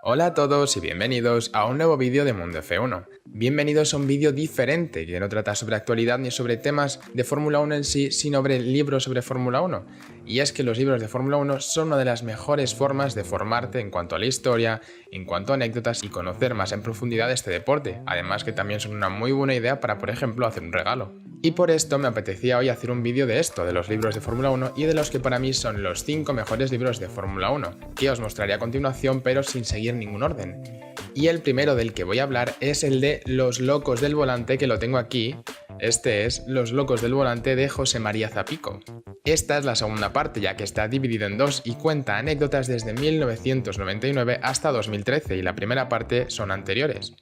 Hola a todos y bienvenidos a un nuevo vídeo de Mundo F1. Bienvenidos a un vídeo diferente que no trata sobre actualidad ni sobre temas de Fórmula 1 en sí, sino sobre libros sobre Fórmula 1. Y es que los libros de Fórmula 1 son una de las mejores formas de formarte en cuanto a la historia, en cuanto a anécdotas y conocer más en profundidad este deporte. Además que también son una muy buena idea para, por ejemplo, hacer un regalo. Y por esto me apetecía hoy hacer un vídeo de esto, de los libros de Fórmula 1 y de los que para mí son los 5 mejores libros de Fórmula 1, que os mostraré a continuación pero sin seguir ningún orden. Y el primero del que voy a hablar es el de Los locos del volante, que lo tengo aquí. Este es Los locos del volante de José María Zapico. Esta es la segunda parte, ya que está dividido en dos y cuenta anécdotas desde 1999 hasta 2013, y la primera parte son anteriores.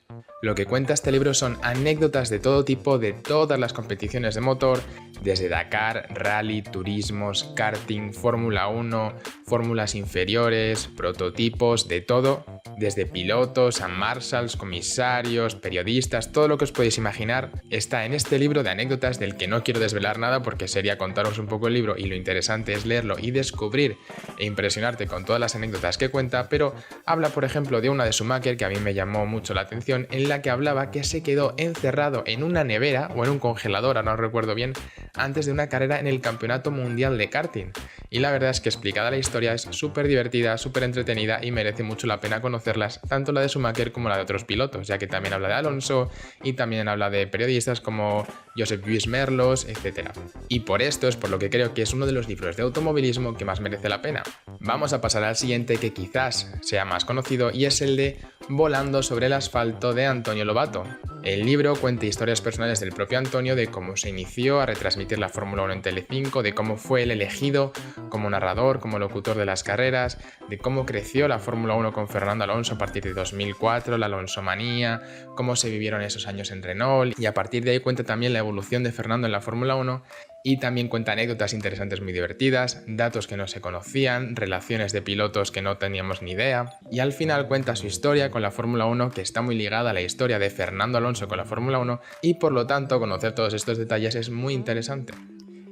Lo que cuenta este libro son anécdotas de todo tipo de todas las competiciones de motor, desde Dakar, rally, turismos, karting, Fórmula 1, fórmulas inferiores, prototipos, de todo, desde pilotos a marshals, comisarios, periodistas, todo lo que os podéis imaginar está en este libro de anécdotas, del que no quiero desvelar nada porque sería contaros un poco el libro y lo interesante es leerlo y descubrir e impresionarte con todas las anécdotas que cuenta, pero habla por ejemplo de una de Schumacher que a mí me llamó mucho la atención, en la que hablaba que se quedó encerrado en una nevera o en un congelador, ahora no recuerdo bien, antes de una carrera en el Campeonato Mundial de Karting. Y la verdad es que explicada la historia es súper divertida, súper entretenida y merece mucho la pena conocerlas, tanto la de Schumacher como la de otros pilotos, ya que también habla de Alonso y también habla de periodistas como Josep Lluís Merlos, etc. Y por esto es por lo que creo que es uno de los libros de automovilismo que más merece la pena. Vamos a pasar al siguiente, que quizás sea más conocido, y es el de Volando sobre el asfalto de Antonio Lobato. El libro cuenta historias personales del propio Antonio, de cómo se inició a retransmitir la Fórmula 1 en Telecinco, de cómo fue él elegido como narrador, como locutor de las carreras, de cómo creció la Fórmula 1 con Fernando Alonso a partir de 2004, la Alonsomanía, cómo se vivieron esos años en Renault, y a partir de ahí cuenta también la evolución de Fernando en la Fórmula 1. Y también cuenta anécdotas interesantes muy divertidas, datos que no se conocían, relaciones de pilotos que no teníamos ni idea, y al final cuenta su historia con la Fórmula 1, que está muy ligada a la historia de Fernando Alonso con la Fórmula 1, y por lo tanto conocer todos estos detalles es muy interesante.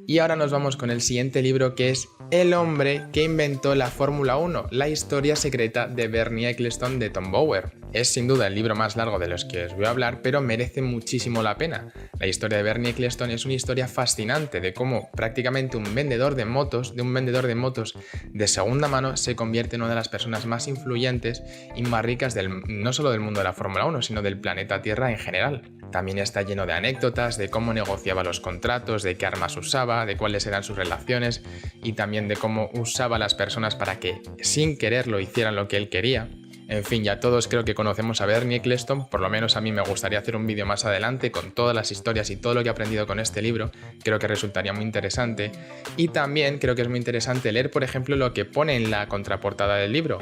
Y ahora nos vamos con el siguiente libro, que es El hombre que inventó la Fórmula 1, la historia secreta de Bernie Ecclestone de Tom Bauer. Es sin duda el libro más largo de los que os voy a hablar, pero merece muchísimo la pena. La historia de Bernie Ecclestone es una historia fascinante de cómo prácticamente un vendedor de motos de segunda mano se convierte en una de las personas más influyentes y más ricas no solo del mundo de la Fórmula 1, sino del planeta Tierra en general. También está lleno de anécdotas de cómo negociaba los contratos, de qué armas usaba, de cuáles eran sus relaciones y también de cómo usaba a las personas para que sin quererlo hicieran lo que él quería. En fin, ya todos creo que conocemos a Bernie Ecclestone, por lo menos a mí me gustaría hacer un vídeo más adelante con todas las historias y todo lo que he aprendido con este libro, creo que resultaría muy interesante. Y también creo que es muy interesante leer, por ejemplo, lo que pone en la contraportada del libro.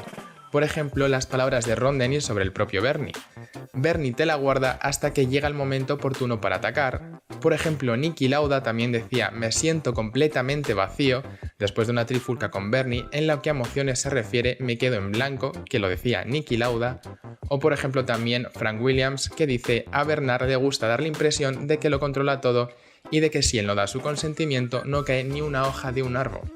Por ejemplo, las palabras de Ron Dennis sobre el propio Bernie. Bernie te la guarda hasta que llega el momento oportuno para atacar. Por ejemplo, Niki Lauda también decía: me siento completamente vacío después de una trifulca con Bernie. En lo que a emociones se refiere, me quedo en blanco, que lo decía Niki Lauda. O por ejemplo también Frank Williams, que dice: a Bernard le gusta dar la impresión de que lo controla todo y de que si él no da su consentimiento no cae ni una hoja de un árbol.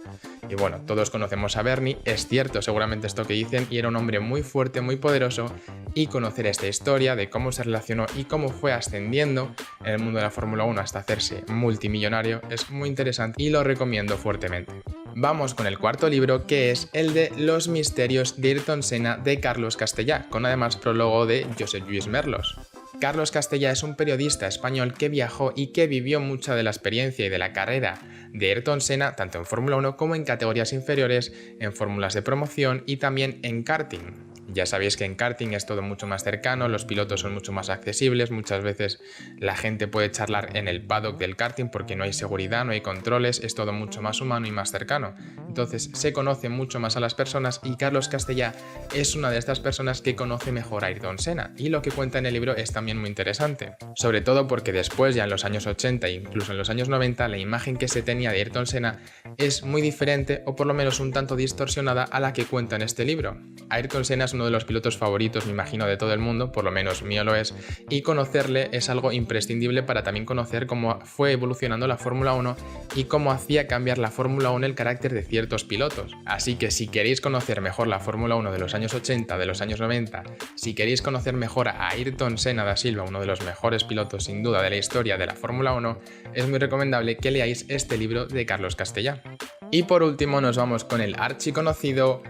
Y bueno, todos conocemos a Bernie, es cierto seguramente esto que dicen, y era un hombre muy fuerte, muy poderoso, y conocer esta historia de cómo se relacionó y cómo fue ascendiendo en el mundo de la Fórmula 1 hasta hacerse multimillonario es muy interesante y lo recomiendo fuertemente. Vamos con el cuarto libro, que es el de Los misterios de Ayrton Senna de Carlos Castellà, con además prólogo de Josep Lluís Merlos. Carlos Castellà es un periodista español que viajó y que vivió mucha de la experiencia y de la carrera de Ayrton Senna, tanto en Fórmula 1 como en categorías inferiores, en fórmulas de promoción y también en karting. Ya sabéis que en karting es todo mucho más cercano, los pilotos son mucho más accesibles, muchas veces la gente puede charlar en el paddock del karting porque no hay seguridad, no hay controles, es todo mucho más humano y más cercano. Entonces se conoce mucho más a las personas y Carlos Castellà es una de estas personas que conoce mejor a Ayrton Senna, y lo que cuenta en el libro es también muy interesante, sobre todo porque después, ya en los años 80 e incluso en los años 90, la imagen que se tenía de Ayrton Senna es muy diferente, o por lo menos un tanto distorsionada, a la que cuenta en este libro. Ayrton Senna es uno uno de los pilotos favoritos, me imagino, de todo el mundo, por lo menos mío lo es, y conocerle es algo imprescindible para también conocer cómo fue evolucionando la Fórmula 1 y cómo hacía cambiar la Fórmula 1 el carácter de ciertos pilotos. Así que si queréis conocer mejor la Fórmula 1 de los años 80, de los años 90, si queréis conocer mejor a Ayrton Senna da Silva, uno de los mejores pilotos sin duda de la historia de la Fórmula 1, es muy recomendable que leáis este libro de Carlos Castellà. Y por último nos vamos con el archiconocido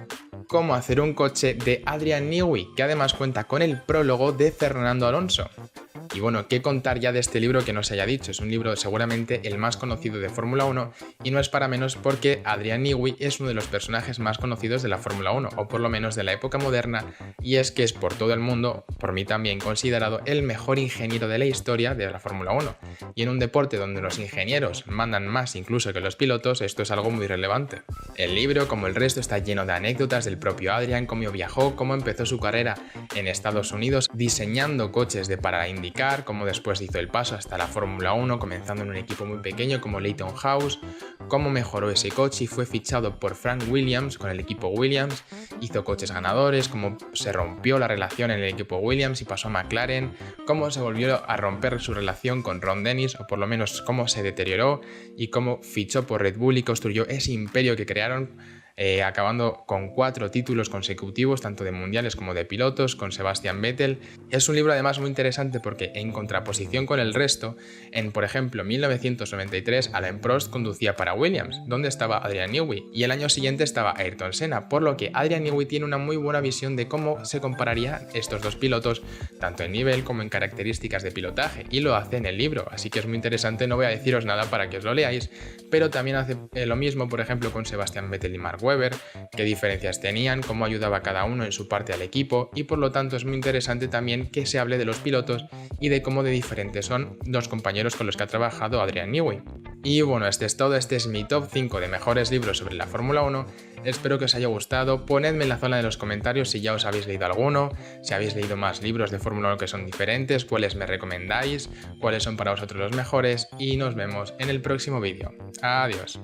Cómo hacer un coche de Adrian Newey, que además cuenta con el prólogo de Fernando Alonso. Y bueno, ¿qué contar ya de este libro que no se haya dicho? Es un libro seguramente el más conocido de Fórmula 1 y no es para menos porque Adrian Newey es uno de los personajes más conocidos de la Fórmula 1, o por lo menos de la época moderna, y es que es por todo el mundo, por mí también, considerado el mejor ingeniero de la historia de la Fórmula 1. Y en un deporte donde los ingenieros mandan más incluso que los pilotos, esto es algo muy relevante. El libro, como el resto, está lleno de anécdotas del propio Adrian, cómo viajó, cómo empezó su carrera en Estados Unidos diseñando coches para IndyCar, cómo después hizo el paso hasta la Fórmula 1 comenzando en un equipo muy pequeño como Leyton House, cómo mejoró ese coche y fue fichado por Frank Williams con el equipo Williams, hizo coches ganadores, cómo se rompió la relación en el equipo Williams y pasó a McLaren, cómo se volvió a romper su relación con Ron Dennis, o por lo menos cómo se deterioró y cómo fichó por Red Bull y construyó ese imperio que crearon, acabando con 4 títulos consecutivos, tanto de mundiales como de pilotos, con Sebastian Vettel. Es un libro además muy interesante porque, en contraposición con el resto, en por ejemplo 1993 Alain Prost conducía para Williams, donde estaba Adrian Newey, y el año siguiente estaba Ayrton Senna, por lo que Adrian Newey tiene una muy buena visión de cómo se compararían estos dos pilotos, tanto en nivel como en características de pilotaje, y lo hace en el libro, así que es muy interesante. No voy a deciros nada para que os lo leáis, pero también hace lo mismo, por ejemplo, con Sebastian Vettel y Mark Webber, qué diferencias tenían, cómo ayudaba cada uno en su parte al equipo, y por lo tanto es muy interesante también que se hable de los pilotos y de cómo de diferentes son los compañeros con los que ha trabajado Adrian Newey. Y bueno, este es todo, este es mi top 5 de mejores libros sobre la Fórmula 1, espero que os haya gustado, ponedme en la zona de los comentarios si ya os habéis leído alguno, si habéis leído más libros de Fórmula 1 que son diferentes, cuáles me recomendáis, cuáles son para vosotros los mejores, y nos vemos en el próximo vídeo. Adiós.